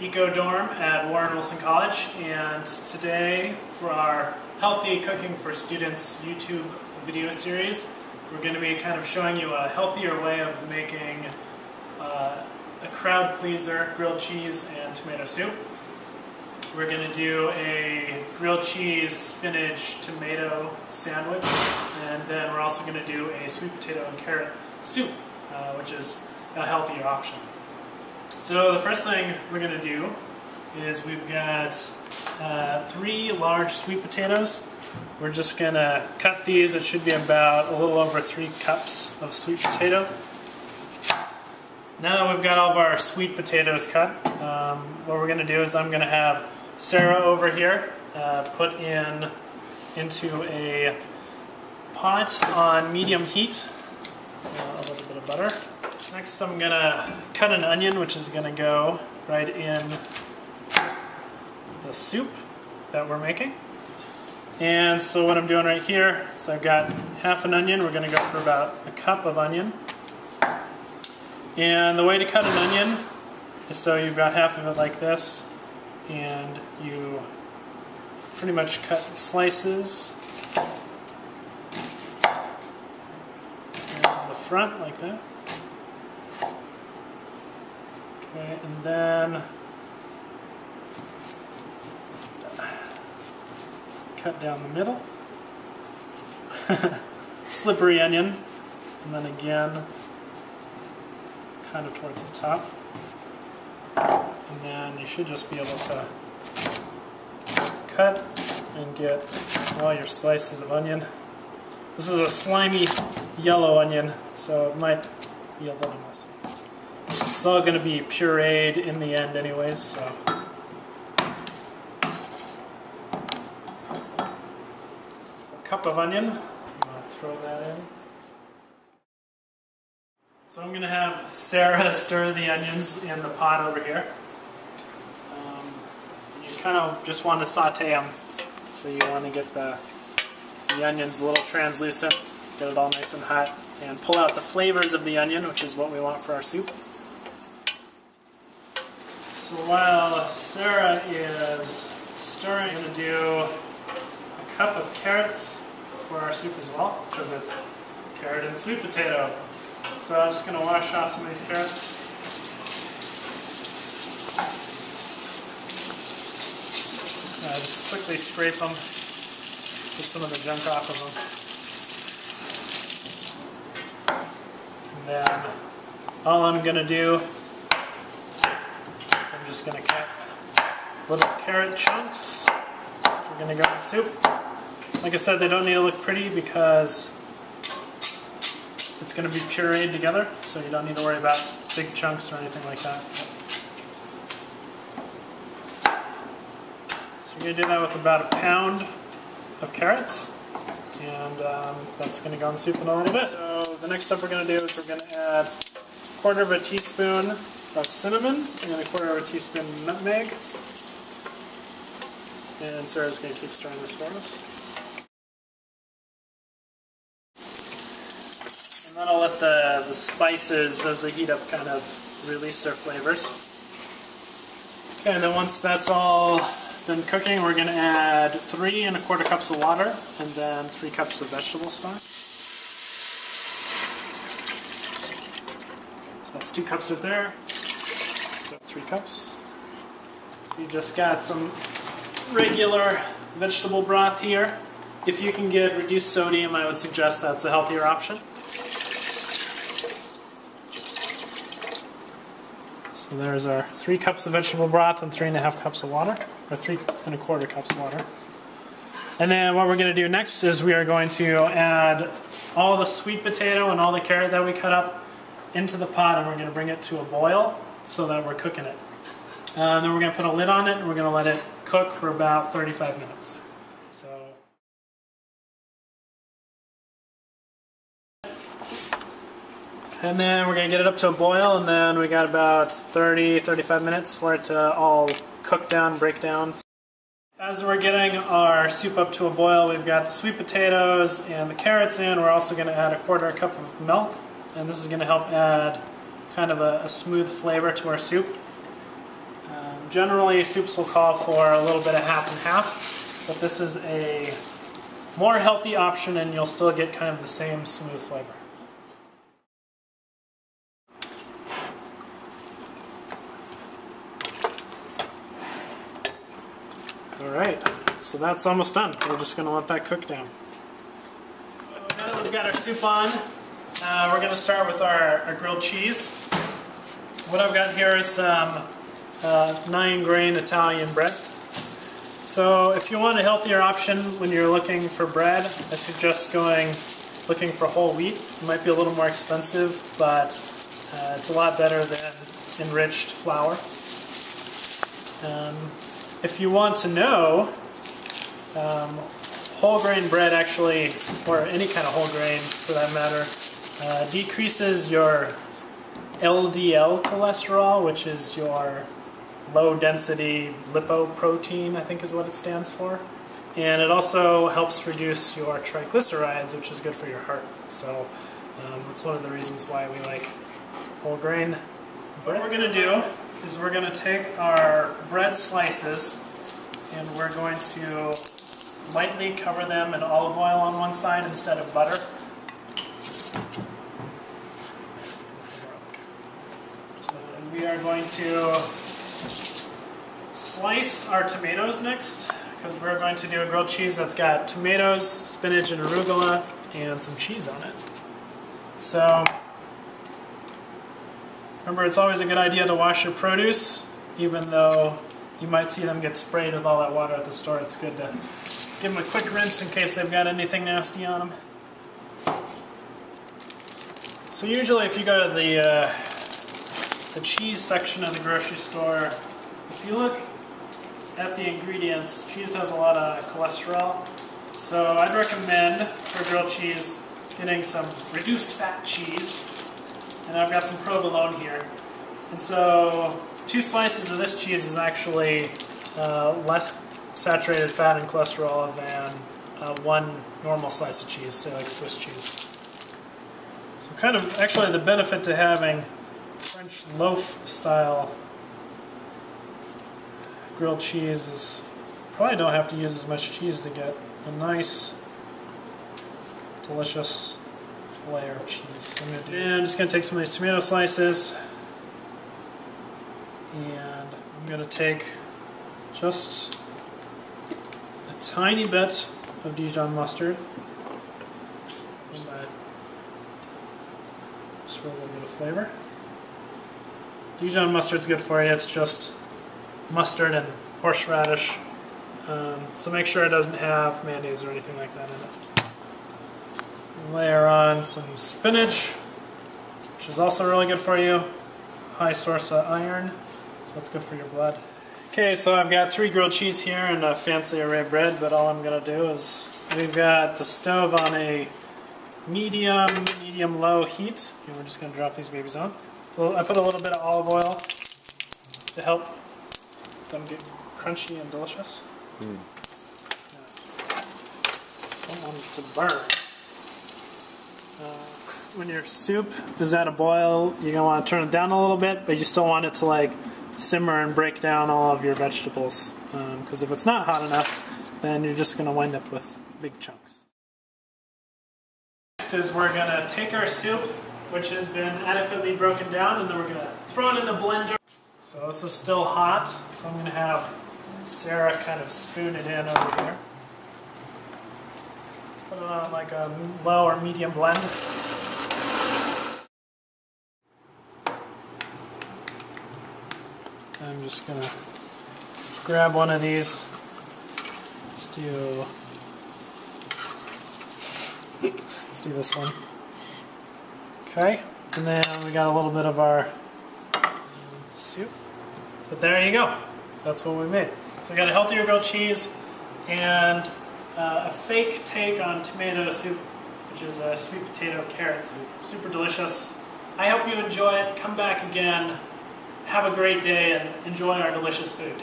Eco Dorm at Warren Wilson College, and today for our Healthy Cooking for Students YouTube video series, we're going to be kind of showing you a healthier way of making a crowd pleaser grilled cheese and tomato soup. We're going to do a grilled cheese, spinach, tomato sandwich, and then we're also going to do a sweet potato and carrot soup, which is a healthier option. So the first thing we're going to do is we've got 3 large sweet potatoes. We're just going to cut these. It should be about a little over 3 cups of sweet potato. Now that we've got all of our sweet potatoes cut, what we're going to do is I'm going to have Sarah over here put into a pot on medium heat, a little bit of butter. Next I'm going to cut an onion, which is going to go right in the soup that we're making. And so what I'm doing right here is I've got half an onion. We're going to go for about a cup of onion. And the way to cut an onion is so you've got half of it like this, and you pretty much cut slices in the front like that. Okay, and then cut down the middle. Slippery onion, and then again kind of towards the top. And then you should just be able to cut and get all your slices of onion. This is a slimy yellow onion, so it might be a little messy. It's all going to be pureed in the end anyways, so. So a cup of onion, I'm going to throw that in. So I'm going to have Sarah stir the onions in the pot over here. You kind of just want to saute them, so you want to get the onions a little translucent, get it all nice and hot, and pull out the flavors of the onion, which is what we want for our soup. So while Sarah is stirring, I'm going to do a cup of carrots for our soup as well, because it's carrot and sweet potato. So I'm just going to wash off some of these carrots. Just quickly scrape them, get some of the junk off of them. And then all I'm going to do is I'm just going to cut little carrot chunks, which are going to go in the soup. Like I said, they don't need to look pretty because it's going to be pureed together, so you don't need to worry about big chunks or anything like that. So you're going to do that with about a pound of carrots, and that's going to go in the soup in a little bit. So the next step we're going to do is we're going to add a 1/4 teaspoon of cinnamon and a 1/4 teaspoon of nutmeg. And Sarah's going to keep stirring this for us. And then I'll let the spices, as they heat up, kind of release their flavors. Okay, and then once that's all done cooking, we're going to add 3 1/4 cups of water and then 3 cups of vegetable stock. So that's 2 cups right there. So 3 cups. You just got some regular vegetable broth here. If you can get reduced sodium, I would suggest that's a healthier option. So there's our 3 cups of vegetable broth and 3 1/2 cups of water, or 3 1/4 cups of water. And then what we're going to do next is we are going to add all the sweet potato and all the carrot that we cut up into the pot, and we're going to bring it to a boil so that we're cooking it. Then we're going to put a lid on it, and we're going to let it cook for about 35 minutes. And then we're going to get it up to a boil, and then we got about 30-35 minutes for it to all cook down, break down. As we're getting our soup up to a boil, we've got the sweet potatoes and the carrots in. We're also going to add a 1/4 cup of milk, and this is going to help add kind of a smooth flavor to our soup. Generally, soups will call for a little bit of half and half, but this is a more healthy option and you'll still get kind of the same smooth flavor. Alright, so that's almost done. We're just going to let that cook down. Now that we've got our soup on, we're going to start with our grilled cheese. What I've got here is some 9-grain Italian bread. So if you want a healthier option when you're looking for bread, I suggest looking for whole wheat. It might be a little more expensive, but it's a lot better than enriched flour. If you want to know, whole grain bread actually, or any kind of whole grain for that matter, decreases your LDL cholesterol, which is your low density lipoprotein, I think is what it stands for. And it also helps reduce your triglycerides, which is good for your heart. So that's one of the reasons why we like whole grain bread. What we're going to do is we're going to take our bread slices and we're going to lightly cover them in olive oil on one side instead of butter. And we are going to slice our tomatoes next, because we're going to do a grilled cheese that's got tomatoes, spinach, and arugula, and some cheese on it. So remember, it's always a good idea to wash your produce, even though you might see them get sprayed with all that water at the store. It's good to give them a quick rinse in case they've got anything nasty on them. So usually if you go to the cheese section of the grocery store, if you look at the ingredients, cheese has a lot of cholesterol. So I'd recommend for grilled cheese getting some reduced fat cheese. And I've got some provolone here. And so 2 slices of this cheese is actually less saturated fat and cholesterol than 1 normal slice of cheese, say like Swiss cheese. So kind of actually the benefit to having French loaf style grilled cheese is probably don't have to use as much cheese to get a nice, delicious layer of cheese. I'm just going to take some of these tomato slices and I'm going to take just a tiny bit of Dijon mustard. Just for a little bit of flavor. Dijon mustard's good for you. It's just mustard and horseradish. So make sure it doesn't have mayonnaise or anything like that in it. Layer on some spinach, which is also really good for you. High source of iron, so it's good for your blood. Okay, so I've got 3 grilled cheese here and a fancy array of bread, but all I'm going to do is we've got the stove on a medium-low heat, and we're just going to drop these babies on. So I put a little bit of olive oil to help them get crunchy and delicious. Don't want it to burn. When your soup is at a boil, you're going to want to turn it down a little bit, but you still want it to like simmer and break down all of your vegetables. Because if it's not hot enough, then you're just going to wind up with big chunks. Next is we're going to take our soup, which has been adequately broken down, and then we're going to throw it in the blender. So this is still hot, so I'm going to have Sarah kind of spoon it in over here. Put it on like a low or medium blend. I'm just going to grab one of these. Let's do this one. Okay, and then we got a little bit of our soup. But there you go. That's what we made. So we got a healthier grilled cheese and a fake take on tomato soup, which is a sweet potato carrot soup. Super delicious. I hope you enjoy it. Come back again. Have a great day and enjoy our delicious food.